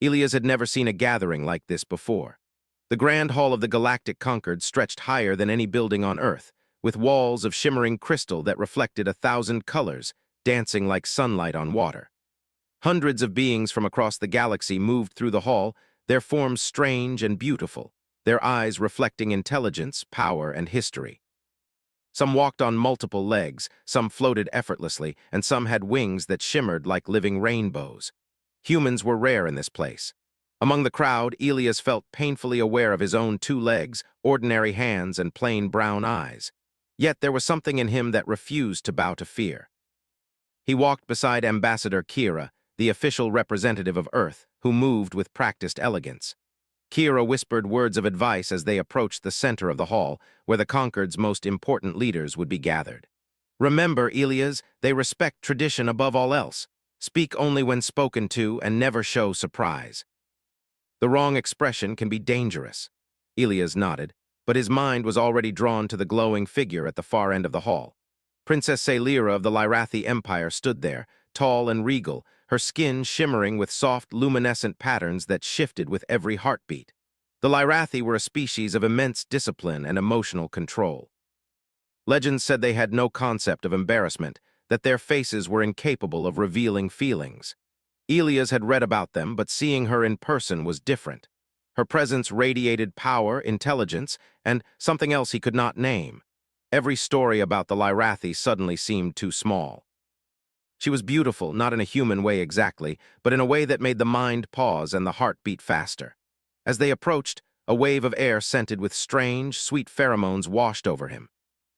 Elias had never seen a gathering like this before. The grand hall of the Galactic Conquered stretched higher than any building on Earth, with walls of shimmering crystal that reflected 1,000 colors, dancing like sunlight on water. Hundreds of beings from across the galaxy moved through the hall, their forms strange and beautiful, their eyes reflecting intelligence, power, and history. Some walked on multiple legs, some floated effortlessly, and some had wings that shimmered like living rainbows. Humans were rare in this place. Among the crowd, Elias felt painfully aware of his own 2 legs, ordinary hands, and plain brown eyes. Yet there was something in him that refused to bow to fear. He walked beside Ambassador Kira, the official representative of Earth, who moved with practiced elegance. Kira whispered words of advice as they approached the center of the hall, where the Concord's most important leaders would be gathered. Remember, Elias, they respect tradition above all else. Speak only when spoken to and never show surprise. The wrong expression can be dangerous. Elias nodded, but his mind was already drawn to the glowing figure at the far end of the hall. Princess Sailira of the Lyrathi Empire stood there, tall and regal, her skin shimmering with soft, luminescent patterns that shifted with every heartbeat. The Lyrathi were a species of immense discipline and emotional control. Legends said they had no concept of embarrassment, that their faces were incapable of revealing feelings. Elias had read about them, but seeing her in person was different. Her presence radiated power, intelligence, and something else he could not name. Every story about the Lyrathi suddenly seemed too small. She was beautiful, not in a human way exactly, but in a way that made the mind pause and the heart beat faster. As they approached, a wave of air scented with strange, sweet pheromones washed over him.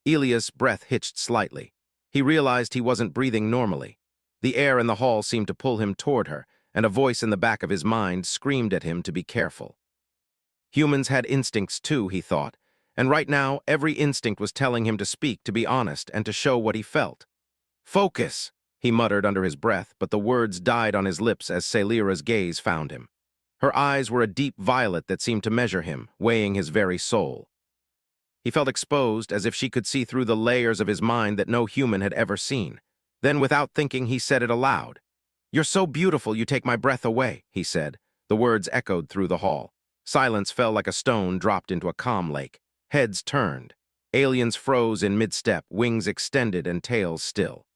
Elias' breath hitched slightly. He realized he wasn't breathing normally. The air in the hall seemed to pull him toward her, and a voice in the back of his mind screamed at him to be careful. Humans had instincts too, he thought, and right now every instinct was telling him to speak, to be honest, and to show what he felt. "Focus!" he muttered under his breath, but the words died on his lips as Sailira's gaze found him. Her eyes were a deep violet that seemed to measure him, weighing his very soul. He felt exposed, as if she could see through the layers of his mind that no human had ever seen. Then, without thinking, he said it aloud. "You're so beautiful you take my breath away," he said. The words echoed through the hall. Silence fell like a stone dropped into a calm lake. Heads turned. Aliens froze in mid-step, wings extended and tails still.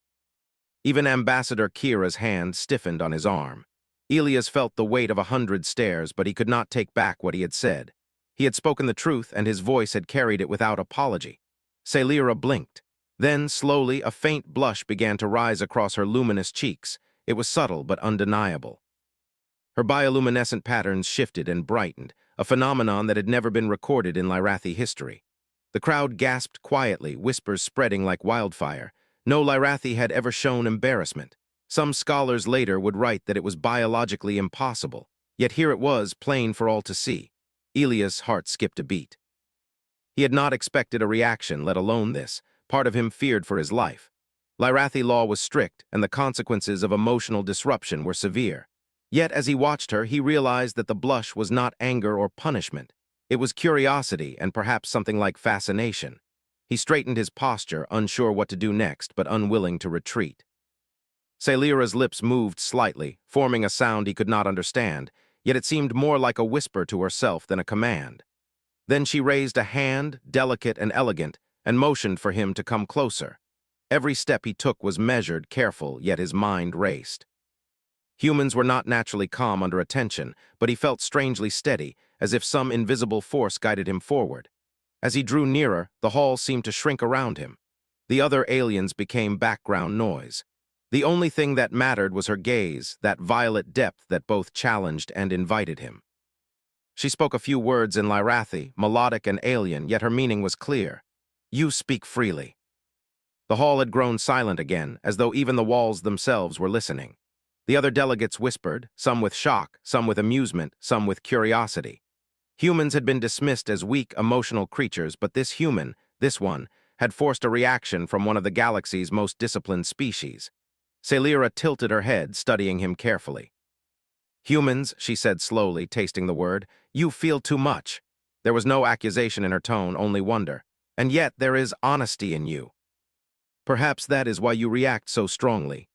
Even Ambassador Kira's hand stiffened on his arm. Elias felt the weight of 100 stares, but he could not take back what he had said. He had spoken the truth, and his voice had carried it without apology. Sailira blinked. Then, slowly, a faint blush began to rise across her luminous cheeks. It was subtle but undeniable. Her bioluminescent patterns shifted and brightened, a phenomenon that had never been recorded in Lyrathi history. The crowd gasped quietly, whispers spreading like wildfire. No Lyrathi had ever shown embarrassment. Some scholars later would write that it was biologically impossible, yet here it was, plain for all to see. Elias' heart skipped a beat. He had not expected a reaction, let alone this. Part of him feared for his life. Lyrathi law was strict, and the consequences of emotional disruption were severe. Yet, as he watched her, he realized that the blush was not anger or punishment. It was curiosity and perhaps something like fascination. He straightened his posture, unsure what to do next, but unwilling to retreat. Sailira's lips moved slightly, forming a sound he could not understand, yet it seemed more like a whisper to herself than a command. Then she raised a hand, delicate and elegant, and motioned for him to come closer. Every step he took was measured, careful, yet his mind raced. Humans were not naturally calm under attention, but he felt strangely steady, as if some invisible force guided him forward. As he drew nearer, the hall seemed to shrink around him. The other aliens became background noise. The only thing that mattered was her gaze, that violet depth that both challenged and invited him. She spoke a few words in Lyrathi, melodic and alien, yet her meaning was clear. "You speak freely." The hall had grown silent again, as though even the walls themselves were listening. The other delegates whispered, some with shock, some with amusement, some with curiosity. Humans had been dismissed as weak, emotional creatures, but this human, this one, had forced a reaction from one of the galaxy's most disciplined species. Sailira tilted her head, studying him carefully. "Humans," she said slowly, tasting the word, "you feel too much." There was no accusation in her tone, only wonder. "And yet there is honesty in you. Perhaps that is why you react so strongly."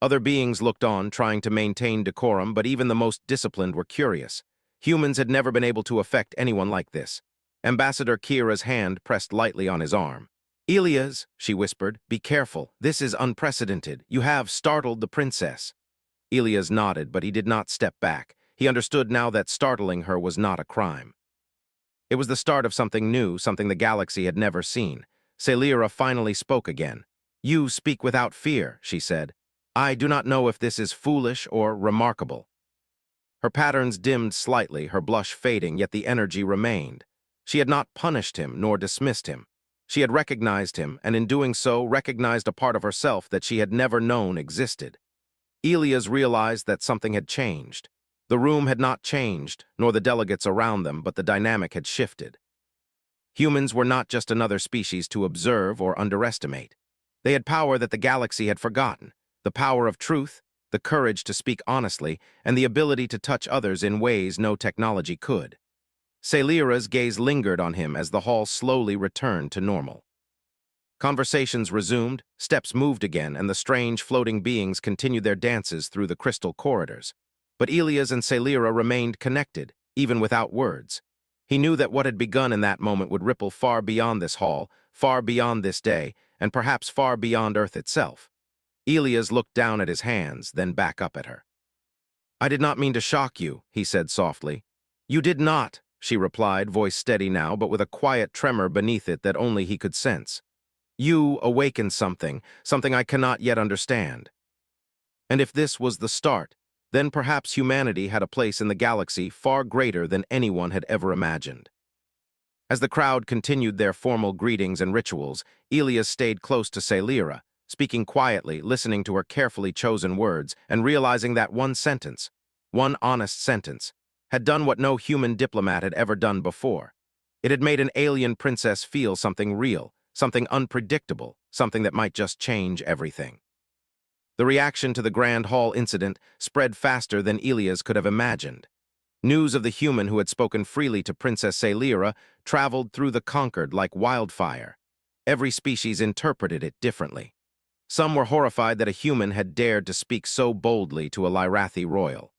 Other beings looked on, trying to maintain decorum, but even the most disciplined were curious. Humans had never been able to affect anyone like this. Ambassador Kira's hand pressed lightly on his arm. "Elias," she whispered, "be careful. This is unprecedented. You have startled the princess." Elias nodded, but he did not step back. He understood now that startling her was not a crime. It was the start of something new, something the galaxy had never seen. Celira finally spoke again. "You speak without fear," she said. "I do not know if this is foolish or remarkable." Her patterns dimmed slightly, her blush fading, yet the energy remained. She had not punished him nor dismissed him. She had recognized him, and in doing so recognized a part of herself that she had never known existed. Elias realized that something had changed. The room had not changed, nor the delegates around them, but the dynamic had shifted. Humans were not just another species to observe or underestimate. They had power that the galaxy had forgotten, the power of truth, the courage to speak honestly, and the ability to touch others in ways no technology could. Celira's gaze lingered on him as the hall slowly returned to normal. Conversations resumed, steps moved again, and the strange floating beings continued their dances through the crystal corridors. But Elias and Celira remained connected, even without words. He knew that what had begun in that moment would ripple far beyond this hall, far beyond this day, and perhaps far beyond Earth itself. Elias looked down at his hands, then back up at her. "I did not mean to shock you," he said softly. "You did not," she replied, voice steady now, but with a quiet tremor beneath it that only he could sense. "You awakened something, something I cannot yet understand. And if this was the start, then perhaps humanity had a place in the galaxy far greater than anyone had ever imagined." As the crowd continued their formal greetings and rituals, Elias stayed close to Celira, speaking quietly, listening to her carefully chosen words, and realizing that one sentence, one honest sentence, had done what no human diplomat had ever done before. It had made an alien princess feel something real, something unpredictable, something that might just change everything. The reaction to the Grand Hall incident spread faster than Elias could have imagined. News of the human who had spoken freely to Princess Celira traveled through the conquered like wildfire. Every species interpreted it differently. Some were horrified that a human had dared to speak so boldly to a Lyrathi royal.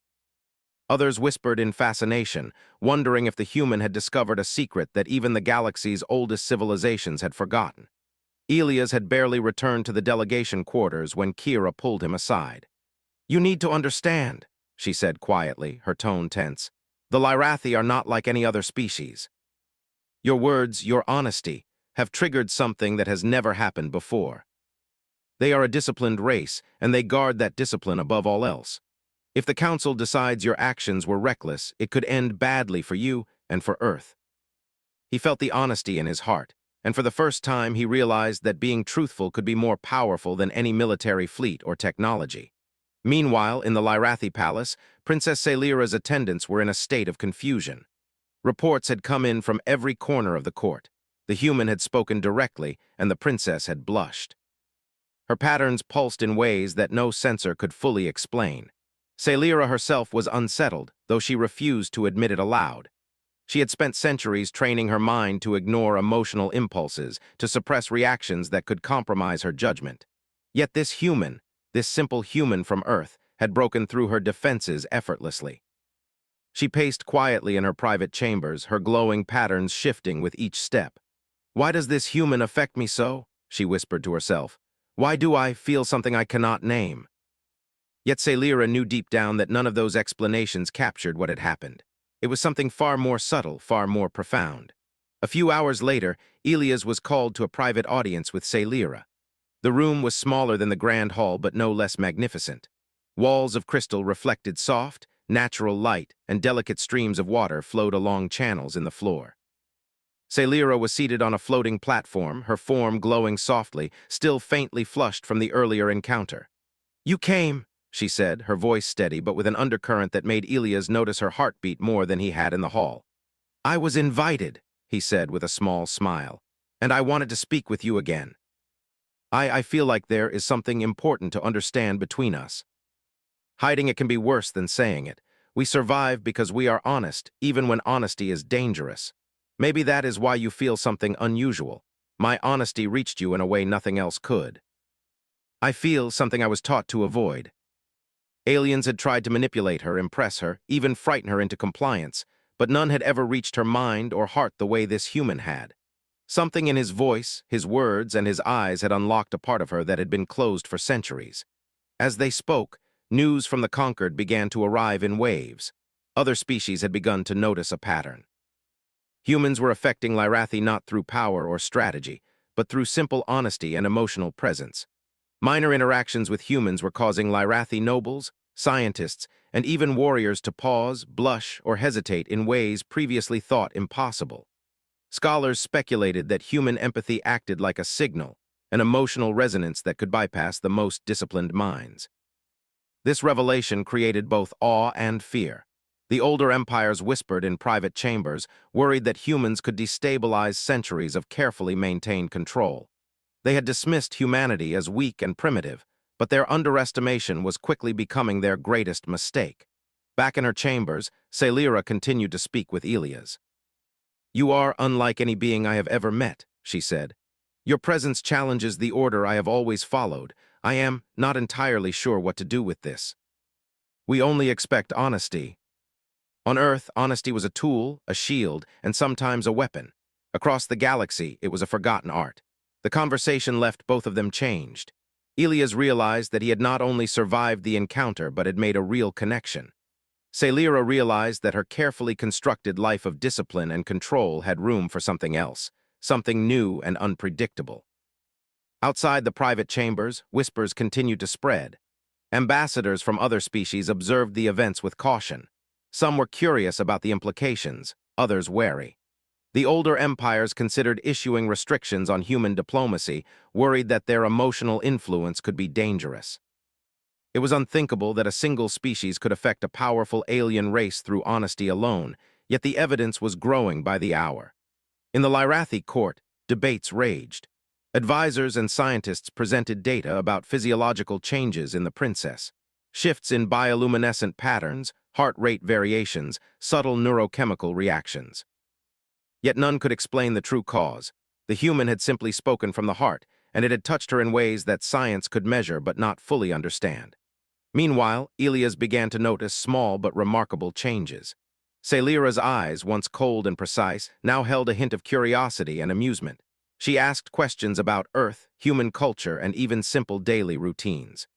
Others whispered in fascination, wondering if the human had discovered a secret that even the galaxy's oldest civilizations had forgotten. Elias had barely returned to the delegation quarters when Kira pulled him aside. "You need to understand," she said quietly, her tone tense. "The Lyrathi are not like any other species. Your words, your honesty, have triggered something that has never happened before. They are a disciplined race, and they guard that discipline above all else. If the Council decides your actions were reckless, it could end badly for you and for Earth." He felt the honesty in his heart, and for the first time he realized that being truthful could be more powerful than any military fleet or technology. Meanwhile, in the Lyrathi Palace, Princess Celira's attendants were in a state of confusion. Reports had come in from every corner of the court. The human had spoken directly, and the princess had blushed. Her patterns pulsed in ways that no censor could fully explain. Celira herself was unsettled, though she refused to admit it aloud. She had spent centuries training her mind to ignore emotional impulses, to suppress reactions that could compromise her judgment. Yet this human, this simple human from Earth, had broken through her defenses effortlessly. She paced quietly in her private chambers, her glowing patterns shifting with each step. "Why does this human affect me so?" she whispered to herself. "Why do I feel something I cannot name?" Yet Celira knew deep down that none of those explanations captured what had happened. It was something far more subtle, far more profound. A few hours later, Elias was called to a private audience with Celira. The room was smaller than the grand hall, but no less magnificent. Walls of crystal reflected soft, natural light, and delicate streams of water flowed along channels in the floor. Celira was seated on a floating platform, her form glowing softly, still faintly flushed from the earlier encounter. "You came," she said, her voice steady but with an undercurrent that made Elias notice her heartbeat more than he had in the hall. "I was invited," he said with a small smile, "and I wanted to speak with you again. I feel like there is something important to understand between us. Hiding it can be worse than saying it. We survive because we are honest, even when honesty is dangerous. Maybe that is why you feel something unusual. My honesty reached you in a way nothing else could. I feel something I was taught to avoid, Aliens had tried to manipulate her, impress her, even frighten her into compliance, but none had ever reached her mind or heart the way this human had. Something in his voice, his words, and his eyes had unlocked a part of her that had been closed for centuries. As they spoke, news from the conquered began to arrive in waves. Other species had begun to notice a pattern. Humans were affecting Lyrathi not through power or strategy, but through simple honesty and emotional presence. Minor interactions with humans were causing Lyrathi nobles, scientists, and even warriors to pause, blush, or hesitate in ways previously thought impossible. Scholars speculated that human empathy acted like a signal, an emotional resonance that could bypass the most disciplined minds. This revelation created both awe and fear. The older empires whispered in private chambers, worried that humans could destabilize centuries of carefully maintained control. They had dismissed humanity as weak and primitive, but their underestimation was quickly becoming their greatest mistake. Back in her chambers, Celira continued to speak with Elias. "You are unlike any being I have ever met," she said. "Your presence challenges the order I have always followed. I am not entirely sure what to do with this. We only expect honesty." On Earth, honesty was a tool, a shield, and sometimes a weapon. Across the galaxy, it was a forgotten art. The conversation left both of them changed. Elias realized that he had not only survived the encounter but had made a real connection. Celira realized that her carefully constructed life of discipline and control had room for something else, something new and unpredictable. Outside the private chambers, whispers continued to spread. Ambassadors from other species observed the events with caution. Some were curious about the implications, others wary. The older empires considered issuing restrictions on human diplomacy, worried that their emotional influence could be dangerous. It was unthinkable that a single species could affect a powerful alien race through honesty alone, yet the evidence was growing by the hour. In the Lyrathi court, debates raged. Advisors and scientists presented data about physiological changes in the princess, shifts in bioluminescent patterns, heart rate variations, subtle neurochemical reactions. Yet none could explain the true cause. The human had simply spoken from the heart, and it had touched her in ways that science could measure but not fully understand. Meanwhile, Elias began to notice small but remarkable changes. Celira's eyes, once cold and precise, now held a hint of curiosity and amusement. She asked questions about Earth, human culture, and even simple daily routines.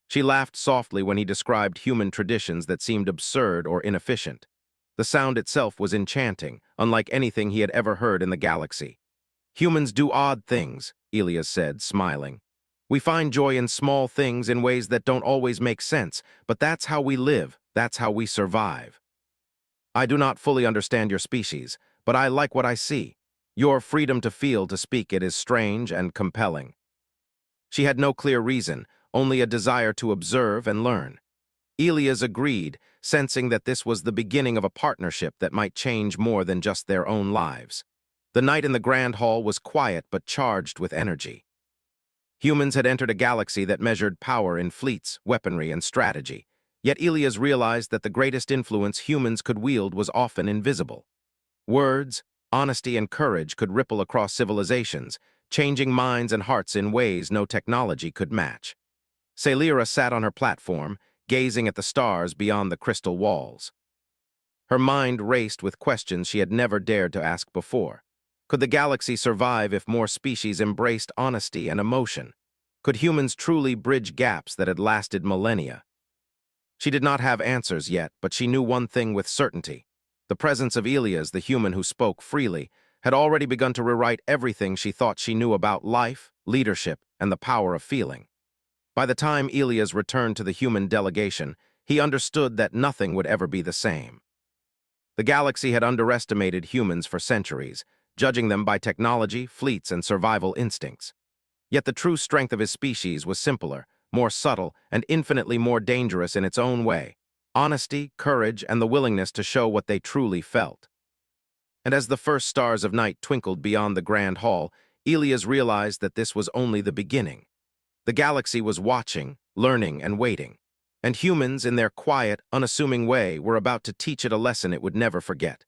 She laughed softly when he described human traditions that seemed absurd or inefficient. The sound itself was enchanting, unlike anything he had ever heard in the galaxy. "Humans do odd things," Elias said, smiling. "We find joy in small things in ways that don't always make sense, but that's how we live, that's how we survive. I do not fully understand your species, but I like what I see. Your freedom to feel, to speak it is strange and compelling." She had no clear reason, only a desire to observe and learn. Elias agreed, sensing that this was the beginning of a partnership that might change more than just their own lives. The night in the Grand Hall was quiet but charged with energy. Humans had entered a galaxy that measured power in fleets, weaponry, and strategy. Yet Elias realized that the greatest influence humans could wield was often invisible. Words, honesty, and courage could ripple across civilizations, changing minds and hearts in ways no technology could match. Celira sat on her platform, gazing at the stars beyond the crystal walls. Her mind raced with questions she had never dared to ask before. Could the galaxy survive if more species embraced honesty and emotion? Could humans truly bridge gaps that had lasted millennia? She did not have answers yet, but she knew one thing with certainty. The presence of Elias, the human who spoke freely, had already begun to rewrite everything she thought she knew about life, leadership, and the power of feeling. By the time Elias returned to the human delegation, he understood that nothing would ever be the same. The galaxy had underestimated humans for centuries, judging them by technology, fleets, and survival instincts. Yet the true strength of his species was simpler, more subtle, and infinitely more dangerous in its own way: honesty, courage, and the willingness to show what they truly felt. And as the first stars of night twinkled beyond the Grand Hall, Elias realized that this was only the beginning. The galaxy was watching, learning, and waiting, and humans, in their quiet, unassuming way, were about to teach it a lesson it would never forget.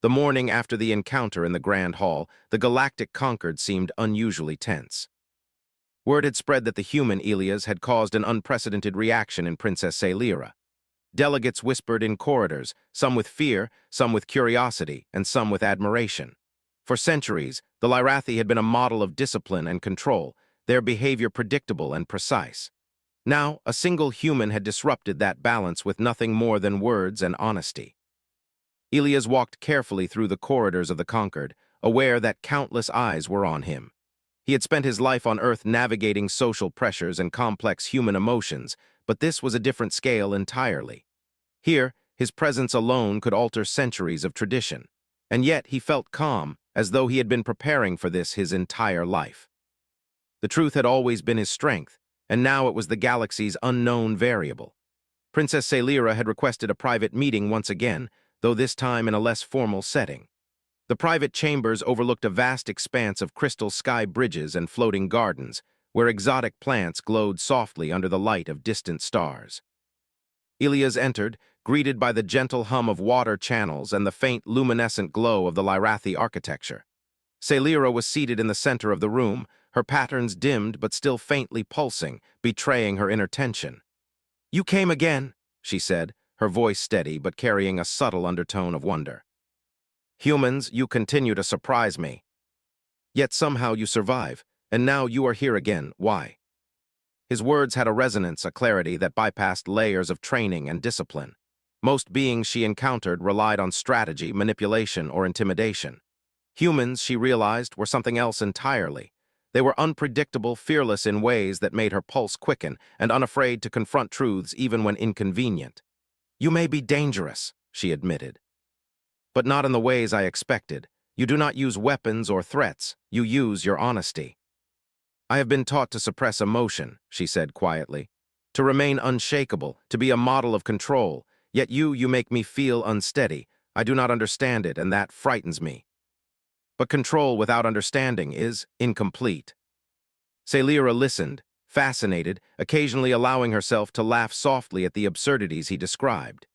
The morning after the encounter in the Grand Hall, the Galactic conquered seemed unusually tense. Word had spread that the human Elias had caused an unprecedented reaction in Princess Sailira. Delegates whispered in corridors, some with fear, some with curiosity, and some with admiration. For centuries, the Lyrathi had been a model of discipline and control, their behavior predictable and precise. Now, a single human had disrupted that balance with nothing more than words and honesty. Elias walked carefully through the corridors of the Conquered, aware that countless eyes were on him. He had spent his life on Earth navigating social pressures and complex human emotions, but this was a different scale entirely. Here, his presence alone could alter centuries of tradition, and yet he felt calm, as though he had been preparing for this his entire life. The truth had always been his strength, and now it was the galaxy's unknown variable. Princess Sailira had requested a private meeting once again, though this time in a less formal setting. The private chambers overlooked a vast expanse of crystal sky bridges and floating gardens, where exotic plants glowed softly under the light of distant stars. Elias entered, greeted by the gentle hum of water channels and the faint luminescent glow of the Lyrathi architecture. Sailira was seated in the center of the room, her patterns dimmed but still faintly pulsing, betraying her inner tension. "You came again," she said, her voice steady but carrying a subtle undertone of wonder. "Humans, you continue to surprise me. Yet somehow you survive, and now you are here again. Why?" His words had a resonance, a clarity that bypassed layers of training and discipline. Most beings she encountered relied on strategy, manipulation, or intimidation. Humans, she realized, were something else entirely. They were unpredictable, fearless in ways that made her pulse quicken, and unafraid to confront truths even when inconvenient. "You may be dangerous," she admitted, "but not in the ways I expected. You do not use weapons or threats. You use your honesty." "I have been taught to suppress emotion," she said quietly, "to remain unshakable, to be a model of control. Yet you make me feel unsteady. I do not understand it, and that frightens me." But control without understanding is incomplete. Sailira listened, fascinated, occasionally allowing herself to laugh softly at the absurdities he described.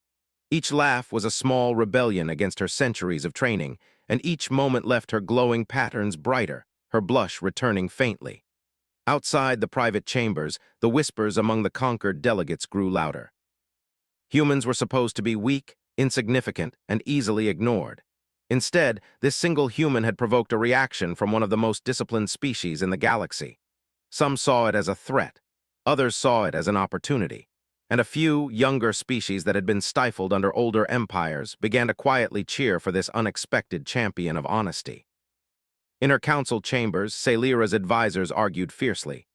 Each laugh was a small rebellion against her centuries of training, and each moment left her glowing patterns brighter, her blush returning faintly. Outside the private chambers, the whispers among the conquered delegates grew louder. Humans were supposed to be weak, insignificant, and easily ignored. Instead, this single human had provoked a reaction from one of the most disciplined species in the galaxy. Some saw it as a threat, others saw it as an opportunity, and a few younger species that had been stifled under older empires began to quietly cheer for this unexpected champion of honesty. In her council chambers, Sailira's advisors argued fiercely.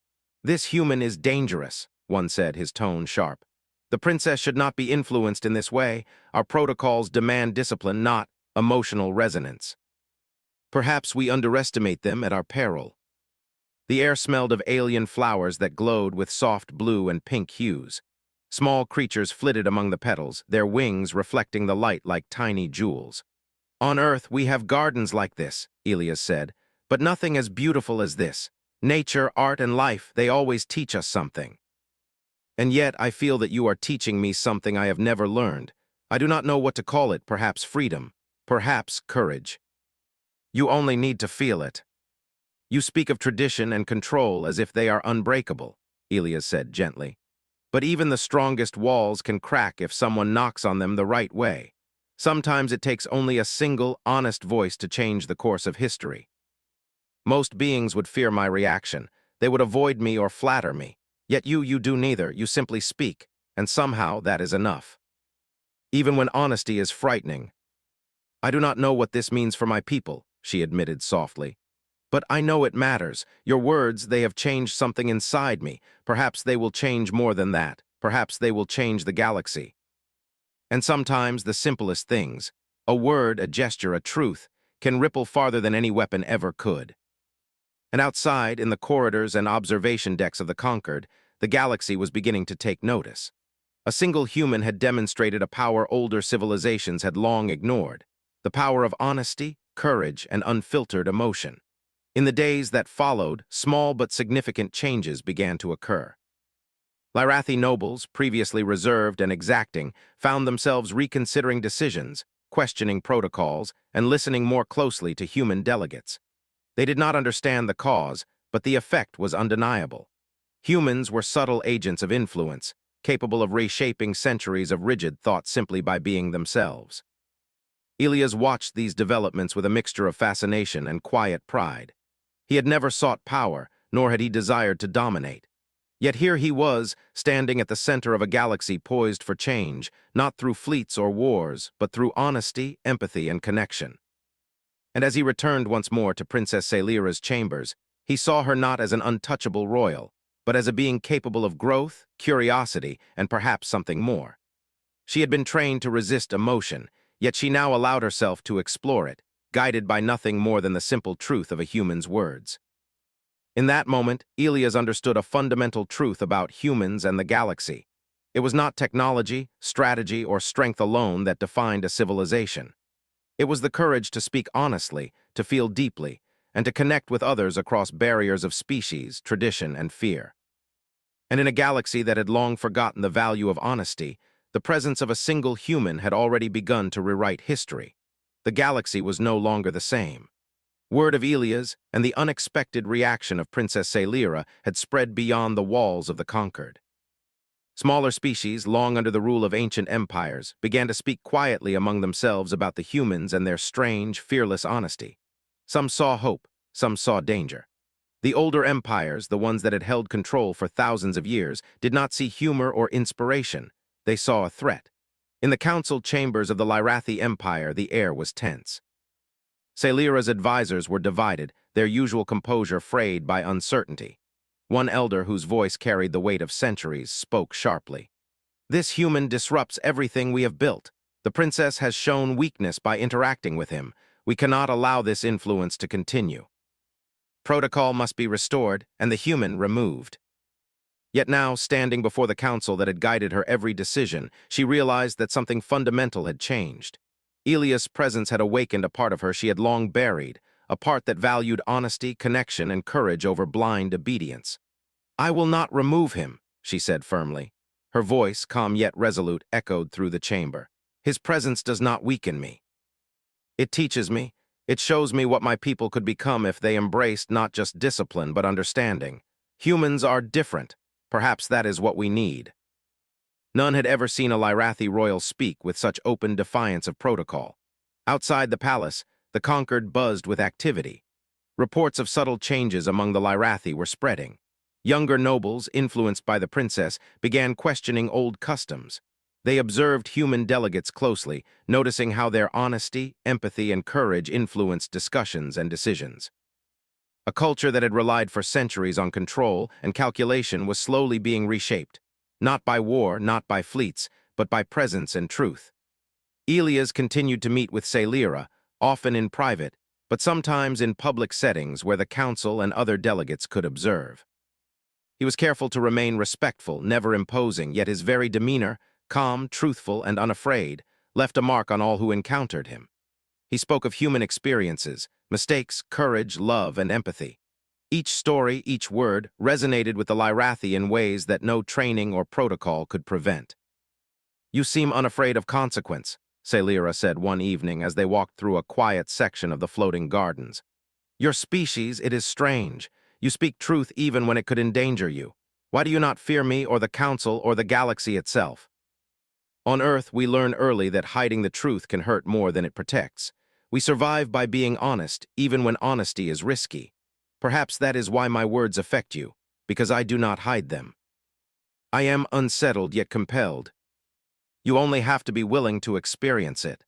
"This human is dangerous," one said, his tone sharp. "The princess should not be influenced in this way. Our protocols demand discipline, not emotional resonance. Perhaps we underestimate them at our peril." The air smelled of alien flowers that glowed with soft blue and pink hues. Small creatures flitted among the petals, their wings reflecting the light like tiny jewels. "On Earth, we have gardens like this," Elias said, "but nothing as beautiful as this. Nature, art, and life, they always teach us something. And yet I feel that you are teaching me something I have never learned. I do not know what to call it, perhaps freedom, perhaps courage. You only need to feel it." "You speak of tradition and control as if they are unbreakable," Elias said gently. "But even the strongest walls can crack if someone knocks on them the right way. Sometimes it takes only a single, honest voice to change the course of history." Most beings would fear my reaction. They would avoid me or flatter me. Yet you do neither. You simply speak, and somehow that is enough. Even when honesty is frightening. "I do not know what this means for my people," she admitted softly. "But I know it matters. Your words, they have changed something inside me. Perhaps they will change more than that. Perhaps they will change the galaxy." And sometimes the simplest things, a word, a gesture, a truth, can ripple farther than any weapon ever could. And outside, in the corridors and observation decks of the Conquered, the galaxy was beginning to take notice. A single human had demonstrated a power older civilizations had long ignored, the power of honesty, courage, and unfiltered emotion. In the days that followed, small but significant changes began to occur. Lyrathi nobles, previously reserved and exacting, found themselves reconsidering decisions, questioning protocols, and listening more closely to human delegates. They did not understand the cause, but the effect was undeniable. Humans were subtle agents of influence, capable of reshaping centuries of rigid thought simply by being themselves. Elias watched these developments with a mixture of fascination and quiet pride. He had never sought power, nor had he desired to dominate. Yet here he was, standing at the center of a galaxy poised for change, not through fleets or wars, but through honesty, empathy, and connection. And as he returned once more to Princess Celira's chambers, he saw her not as an untouchable royal, but as a being capable of growth, curiosity, and perhaps something more. She had been trained to resist emotion, yet she now allowed herself to explore it, guided by nothing more than the simple truth of a human's words. In that moment, Elias understood a fundamental truth about humans and the galaxy. It was not technology, strategy, or strength alone that defined a civilization. It was the courage to speak honestly, to feel deeply, and to connect with others across barriers of species, tradition, and fear. And in a galaxy that had long forgotten the value of honesty, the presence of a single human had already begun to rewrite history. The galaxy was no longer the same. Word of Elias and the unexpected reaction of Princess Celira had spread beyond the walls of the conquered. Smaller species, long under the rule of ancient empires, began to speak quietly among themselves about the humans and their strange, fearless honesty. Some saw hope, some saw danger. The older empires, the ones that had held control for thousands of years, did not see humor or inspiration. They saw a threat. In the council chambers of the Lyrathi Empire, the air was tense. Celira's advisors were divided, their usual composure frayed by uncertainty. One elder, whose voice carried the weight of centuries, spoke sharply. "This human disrupts everything we have built. The princess has shown weakness by interacting with him. We cannot allow this influence to continue. Protocol must be restored, and the human removed." Yet now, standing before the council that had guided her every decision, she realized that something fundamental had changed. Elias' presence had awakened a part of her she had long buried, a part that valued honesty, connection, and courage over blind obedience. "I will not remove him," she said firmly. Her voice, calm yet resolute, echoed through the chamber. "His presence does not weaken me. It teaches me. It shows me what my people could become if they embraced not just discipline but understanding. Humans are different. Perhaps that is what we need." None had ever seen a Lyrathi royal speak with such open defiance of protocol. Outside the palace, the conquered buzzed with activity. Reports of subtle changes among the Lyrathi were spreading. Younger nobles, influenced by the princess, began questioning old customs. They observed human delegates closely, noticing how their honesty, empathy, and courage influenced discussions and decisions. A culture that had relied for centuries on control and calculation was slowly being reshaped, not by war, not by fleets, but by presence and truth. Elias continued to meet with Celira, often in private, but sometimes in public settings where the council and other delegates could observe. He was careful to remain respectful, never imposing, yet his very demeanor, calm, truthful, and unafraid, left a mark on all who encountered him. He spoke of human experiences, mistakes, courage, love, and empathy. Each story, each word, resonated with the Lyrathi in ways that no training or protocol could prevent. "You seem unafraid of consequence," Celira said one evening as they walked through a quiet section of the floating gardens. "Your species, it is strange. You speak truth even when it could endanger you. Why do you not fear me or the council or the galaxy itself?" On Earth, we learn early that hiding the truth can hurt more than it protects. We survive by being honest, even when honesty is risky. Perhaps that is why my words affect you, because I do not hide them. I am unsettled yet compelled. You only have to be willing to experience it.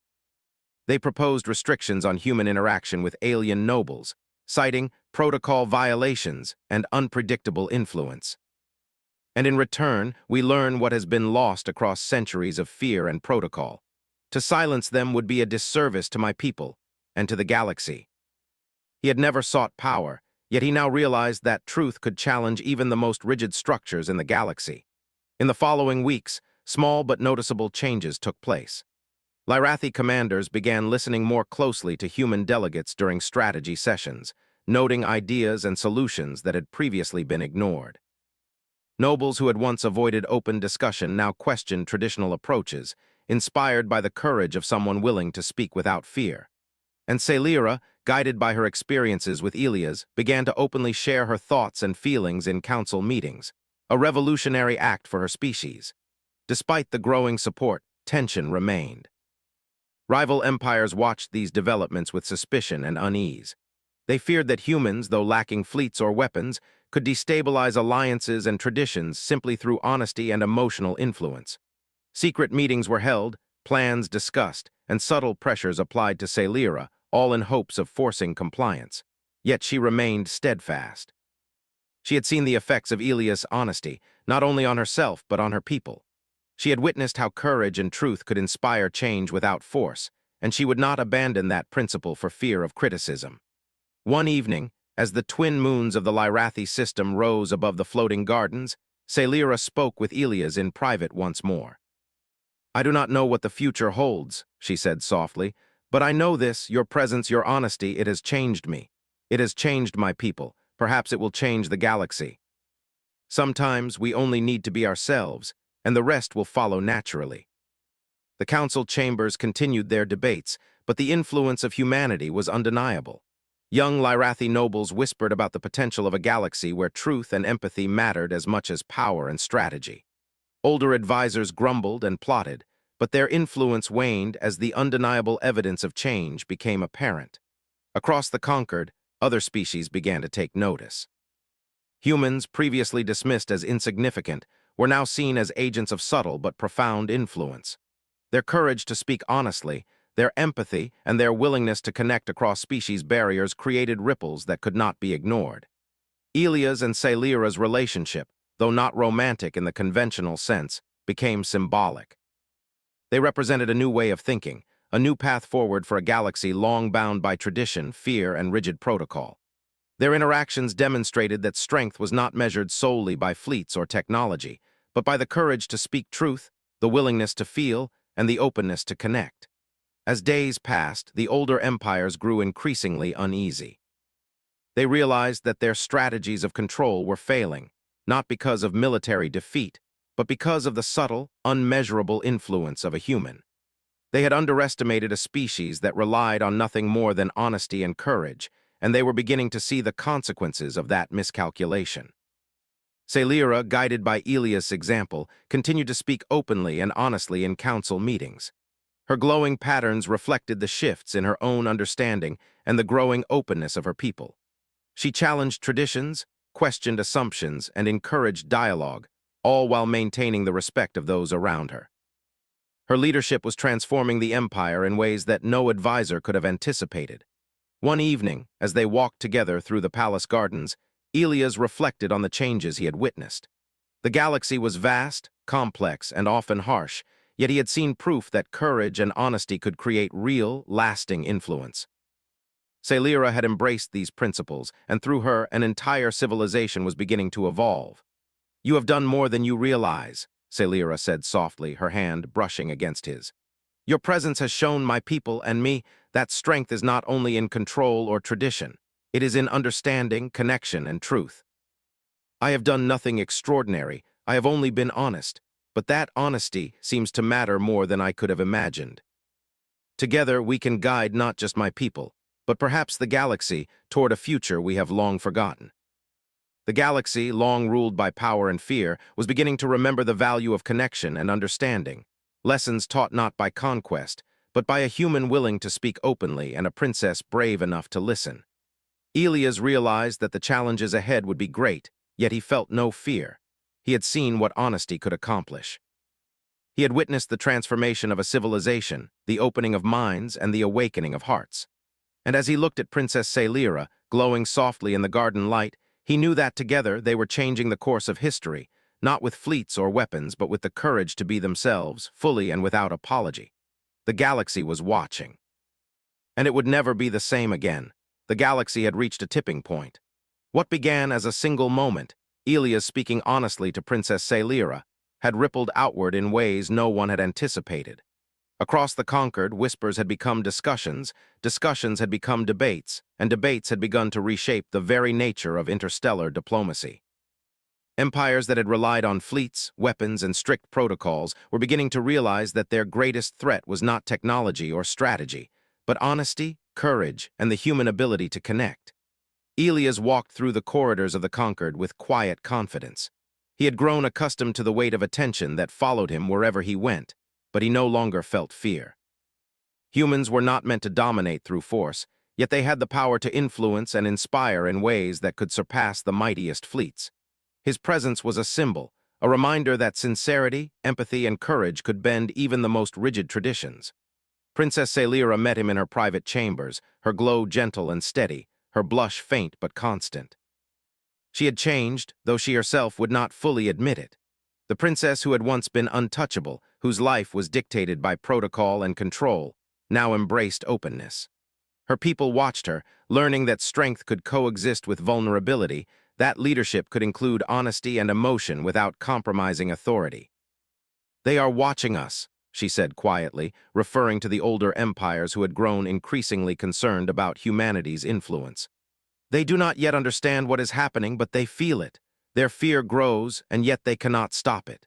They proposed restrictions on human interaction with alien nobles, citing protocol violations and unpredictable influence. And in return, we learn what has been lost across centuries of fear and protocol. To silence them would be a disservice to my people and to the galaxy. He had never sought power, yet he now realized that truth could challenge even the most rigid structures in the galaxy. In the following weeks, small but noticeable changes took place. Lyrathi commanders began listening more closely to human delegates during strategy sessions, noting ideas and solutions that had previously been ignored. Nobles who had once avoided open discussion now questioned traditional approaches, inspired by the courage of someone willing to speak without fear. And Celira, guided by her experiences with Elias, began to openly share her thoughts and feelings in council meetings, a revolutionary act for her species. Despite the growing support, tension remained. Rival empires watched these developments with suspicion and unease. They feared that humans, though lacking fleets or weapons, could destabilize alliances and traditions simply through honesty and emotional influence. Secret meetings were held, plans discussed, and subtle pressures applied to Celira, all in hopes of forcing compliance. Yet she remained steadfast. She had seen the effects of Elias' honesty, not only on herself but on her people. She had witnessed how courage and truth could inspire change without force, and she would not abandon that principle for fear of criticism. One evening, as the twin moons of the Lyrathi system rose above the floating gardens, Celira spoke with Elias in private once more. "I do not know what the future holds," she said softly, "but I know this, your presence, your honesty, it has changed me. It has changed my people. Perhaps it will change the galaxy. Sometimes we only need to be ourselves, and the rest will follow naturally." The council chambers continued their debates, but the influence of humanity was undeniable. Young Lyrathi nobles whispered about the potential of a galaxy where truth and empathy mattered as much as power and strategy. Older advisors grumbled and plotted, but their influence waned as the undeniable evidence of change became apparent. Across the Concord, other species began to take notice. Humans, previously dismissed as insignificant, were now seen as agents of subtle but profound influence. Their courage to speak honestly, their empathy, and their willingness to connect across species barriers created ripples that could not be ignored. Elias and Celira's relationship, though not romantic in the conventional sense, became symbolic. They represented a new way of thinking, a new path forward for a galaxy long bound by tradition, fear, and rigid protocol. Their interactions demonstrated that strength was not measured solely by fleets or technology, but by the courage to speak truth, the willingness to feel, and the openness to connect. As days passed, the older empires grew increasingly uneasy. They realized that their strategies of control were failing, not because of military defeat, but because of the subtle, unmeasurable influence of a human. They had underestimated a species that relied on nothing more than honesty and courage, and they were beginning to see the consequences of that miscalculation. Celira, guided by Elias' example, continued to speak openly and honestly in council meetings. Her glowing patterns reflected the shifts in her own understanding and the growing openness of her people. She challenged traditions, questioned assumptions, and encouraged dialogue, all while maintaining the respect of those around her. Her leadership was transforming the empire in ways that no advisor could have anticipated. One evening, as they walked together through the palace gardens, Elias reflected on the changes he had witnessed. The galaxy was vast, complex, and often harsh, yet he had seen proof that courage and honesty could create real, lasting influence. Celira had embraced these principles, and through her, an entire civilization was beginning to evolve. "You have done more than you realize," Celira said softly, her hand brushing against his. "Your presence has shown my people and me that strength is not only in control or tradition, it is in understanding, connection, and truth. I have done nothing extraordinary, I have only been honest, but that honesty seems to matter more than I could have imagined. Together we can guide not just my people, but perhaps the galaxy toward a future we have long forgotten." The galaxy, long ruled by power and fear, was beginning to remember the value of connection and understanding, lessons taught not by conquest, but by a human willing to speak openly and a princess brave enough to listen. Elias realized that the challenges ahead would be great, yet he felt no fear. He had seen what honesty could accomplish. He had witnessed the transformation of a civilization, the opening of minds, and the awakening of hearts. And as he looked at Princess Celira, glowing softly in the garden light, he knew that together they were changing the course of history, not with fleets or weapons, but with the courage to be themselves, fully and without apology. The galaxy was watching. And it would never be the same again. The galaxy had reached a tipping point. What began as a single moment, Elias speaking honestly to Princess Celira, had rippled outward in ways no one had anticipated. Across the Concord, whispers had become discussions, discussions had become debates, and debates had begun to reshape the very nature of interstellar diplomacy. Empires that had relied on fleets, weapons, and strict protocols were beginning to realize that their greatest threat was not technology or strategy, but honesty, courage, and the human ability to connect. Elias walked through the corridors of the Concord with quiet confidence. He had grown accustomed to the weight of attention that followed him wherever he went, but he no longer felt fear. Humans were not meant to dominate through force, yet they had the power to influence and inspire in ways that could surpass the mightiest fleets. His presence was a symbol, a reminder that sincerity, empathy, and courage could bend even the most rigid traditions. Princess Celira met him in her private chambers, her glow gentle and steady, her blush faint but constant. She had changed, though she herself would not fully admit it. The princess who had once been untouchable, whose life was dictated by protocol and control, now embraced openness. Her people watched her, learning that strength could coexist with vulnerability, that leadership could include honesty and emotion without compromising authority. "They are watching us," she said quietly, referring to the older empires who had grown increasingly concerned about humanity's influence. "They do not yet understand what is happening, but they feel it. Their fear grows, and yet they cannot stop it.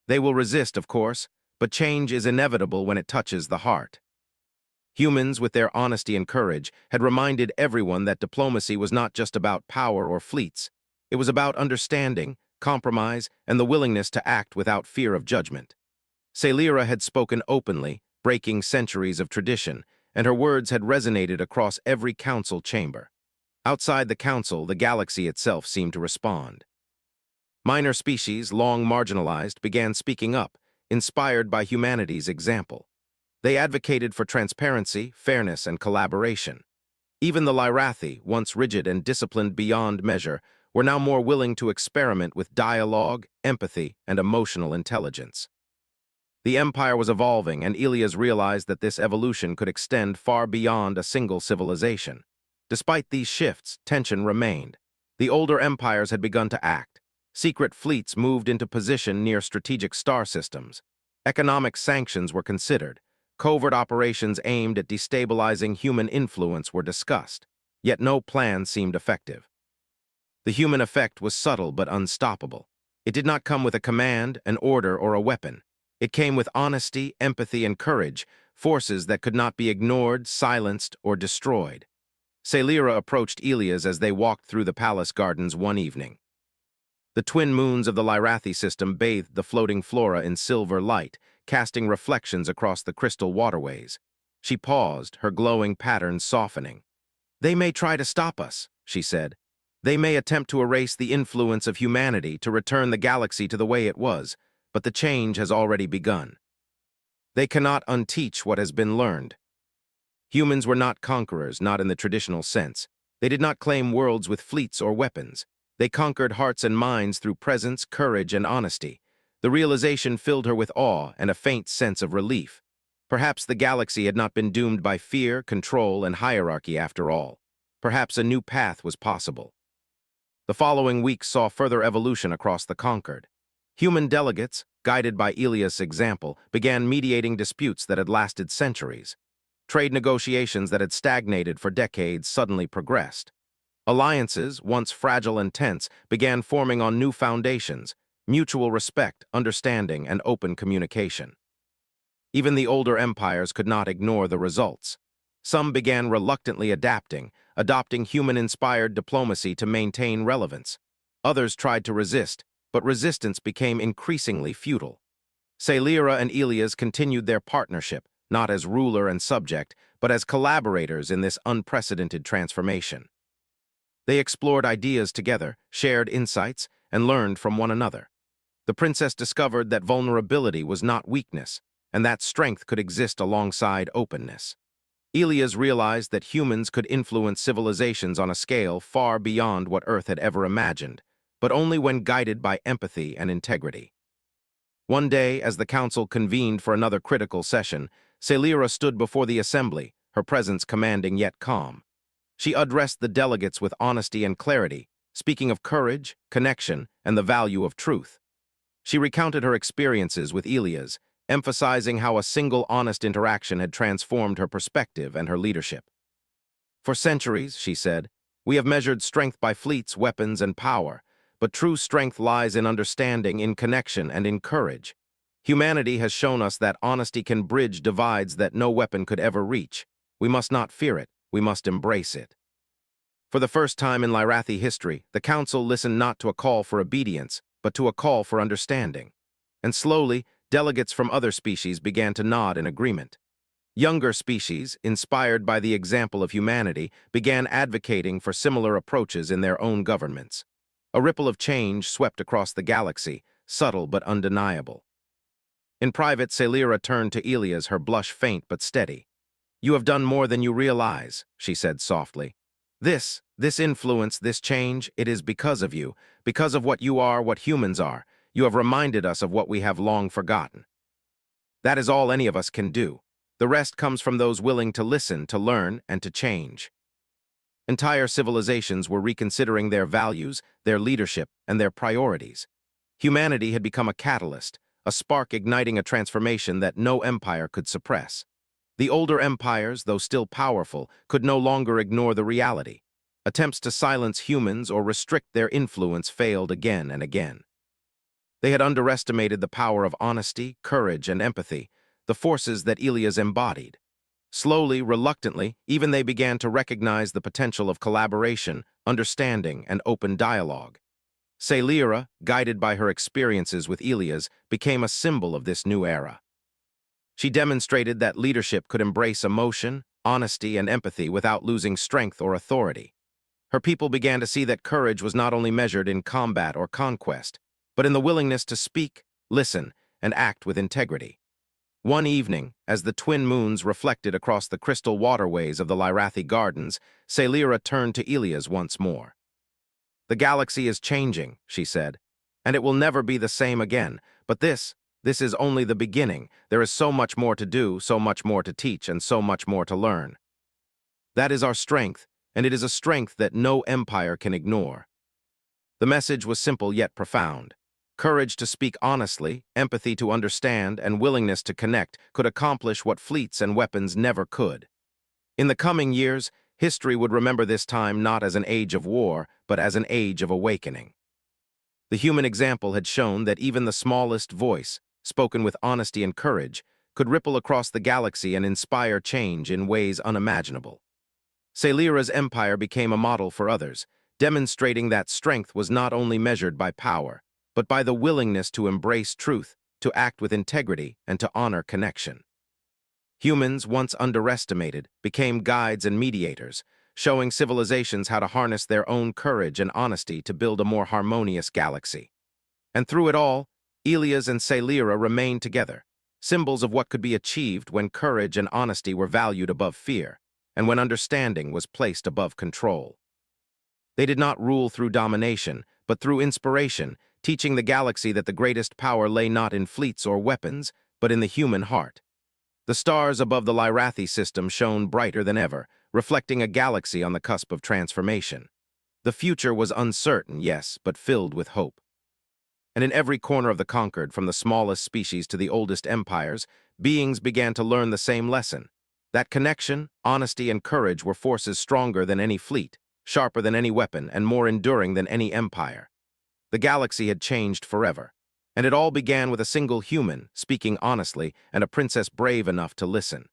They will resist, of course, but change is inevitable when it touches the heart." Humans, with their honesty and courage, had reminded everyone that diplomacy was not just about power or fleets. It was about understanding, compromise, and the willingness to act without fear of judgment. Celira had spoken openly, breaking centuries of tradition, and her words had resonated across every council chamber. Outside the council, the galaxy itself seemed to respond. Minor species, long marginalized, began speaking up, inspired by humanity's example. They advocated for transparency, fairness, and collaboration. Even the Lyrathi, once rigid and disciplined beyond measure, were now more willing to experiment with dialogue, empathy, and emotional intelligence. The empire was evolving, and Elias realized that this evolution could extend far beyond a single civilization. Despite these shifts, tension remained. The older empires had begun to act. Secret fleets moved into position near strategic star systems. Economic sanctions were considered. Covert operations aimed at destabilizing human influence were discussed, yet no plan seemed effective. The human effect was subtle but unstoppable. It did not come with a command, an order, or a weapon. It came with honesty, empathy, and courage, forces that could not be ignored, silenced, or destroyed. Celira approached Elias as they walked through the palace gardens one evening. The twin moons of the Lyrathi system bathed the floating flora in silver light, casting reflections across the crystal waterways. She paused, her glowing patterns softening. "They may try to stop us," she said. "They may attempt to erase the influence of humanity to return the galaxy to the way it was, but the change has already begun. They cannot unteach what has been learned." Humans were not conquerors, not in the traditional sense. They did not claim worlds with fleets or weapons. They conquered hearts and minds through presence, courage, and honesty. The realization filled her with awe and a faint sense of relief. Perhaps the galaxy had not been doomed by fear, control, and hierarchy after all. Perhaps a new path was possible. The following weeks saw further evolution across the Concord. Human delegates, guided by Elias' example, began mediating disputes that had lasted centuries. Trade negotiations that had stagnated for decades suddenly progressed. Alliances, once fragile and tense, began forming on new foundations: mutual respect, understanding, and open communication. Even the older empires could not ignore the results. Some began reluctantly adopting human-inspired diplomacy to maintain relevance. Others tried to resist, but resistance became increasingly futile. Celira and Elias continued their partnership, not as ruler and subject, but as collaborators in this unprecedented transformation. They explored ideas together, shared insights, and learned from one another. The princess discovered that vulnerability was not weakness, and that strength could exist alongside openness. Elias realized that humans could influence civilizations on a scale far beyond what Earth had ever imagined, but only when guided by empathy and integrity. One day, as the council convened for another critical session, Celira stood before the assembly, her presence commanding yet calm. She addressed the delegates with honesty and clarity, speaking of courage, connection, and the value of truth. She recounted her experiences with Elias, emphasizing how a single honest interaction had transformed her perspective and her leadership. "For centuries," she said, "we have measured strength by fleets, weapons, and power, but true strength lies in understanding, in connection, and in courage. Humanity has shown us that honesty can bridge divides that no weapon could ever reach. We must not fear it, we must embrace it. For the first time in Lyrathi history, the council listened not to a call for obedience, but to a call for understanding. And slowly, delegates from other species began to nod in agreement. Younger species, inspired by the example of humanity, began advocating for similar approaches in their own governments. A ripple of change swept across the galaxy, subtle but undeniable. In private, Celira turned to Elias, her blush faint but steady. "You have done more than you realize," she said softly. This influence, this change, it is because of you, because of what you are, what humans are. You have reminded us of what we have long forgotten. That is all any of us can do. The rest comes from those willing to listen, to learn, and to change. Entire civilizations were reconsidering their values, their leadership, and their priorities. Humanity had become a catalyst, a spark igniting a transformation that no empire could suppress. The older empires, though still powerful, could no longer ignore the reality. Attempts to silence humans or restrict their influence failed again and again. They had underestimated the power of honesty, courage, and empathy, the forces that Elias embodied. Slowly, reluctantly, even they began to recognize the potential of collaboration, understanding, and open dialogue. Celira, guided by her experiences with Elias, became a symbol of this new era. She demonstrated that leadership could embrace emotion, honesty, and empathy without losing strength or authority. Her people began to see that courage was not only measured in combat or conquest, but in the willingness to speak, listen, and act with integrity. One evening, as the twin moons reflected across the crystal waterways of the Lyrathi Gardens, Celira turned to Elias once more. "The galaxy is changing," she said, "and it will never be the same again, but this is only the beginning. There is so much more to do, so much more to teach, and so much more to learn. That is our strength, and it is a strength that no empire can ignore." The message was simple yet profound. Courage to speak honestly, empathy to understand, and willingness to connect could accomplish what fleets and weapons never could. In the coming years, history would remember this time not as an age of war, but as an age of awakening. The human example had shown that even the smallest voice, spoken with honesty and courage, could ripple across the galaxy and inspire change in ways unimaginable. Celira's empire became a model for others, demonstrating that strength was not only measured by power, but by the willingness to embrace truth, to act with integrity, and to honor connection. Humans, once underestimated, became guides and mediators, showing civilizations how to harness their own courage and honesty to build a more harmonious galaxy. And through it all, Elias and Celira remained together, symbols of what could be achieved when courage and honesty were valued above fear, and when understanding was placed above control. They did not rule through domination, but through inspiration, teaching the galaxy that the greatest power lay not in fleets or weapons, but in the human heart. The stars above the Lyrathi system shone brighter than ever, reflecting a galaxy on the cusp of transformation. The future was uncertain, yes, but filled with hope. And in every corner of the conquered, from the smallest species to the oldest empires, beings began to learn the same lesson. That connection, honesty, and courage were forces stronger than any fleet, sharper than any weapon, and more enduring than any empire. The galaxy had changed forever, and it all began with a single human, speaking honestly, and a princess brave enough to listen.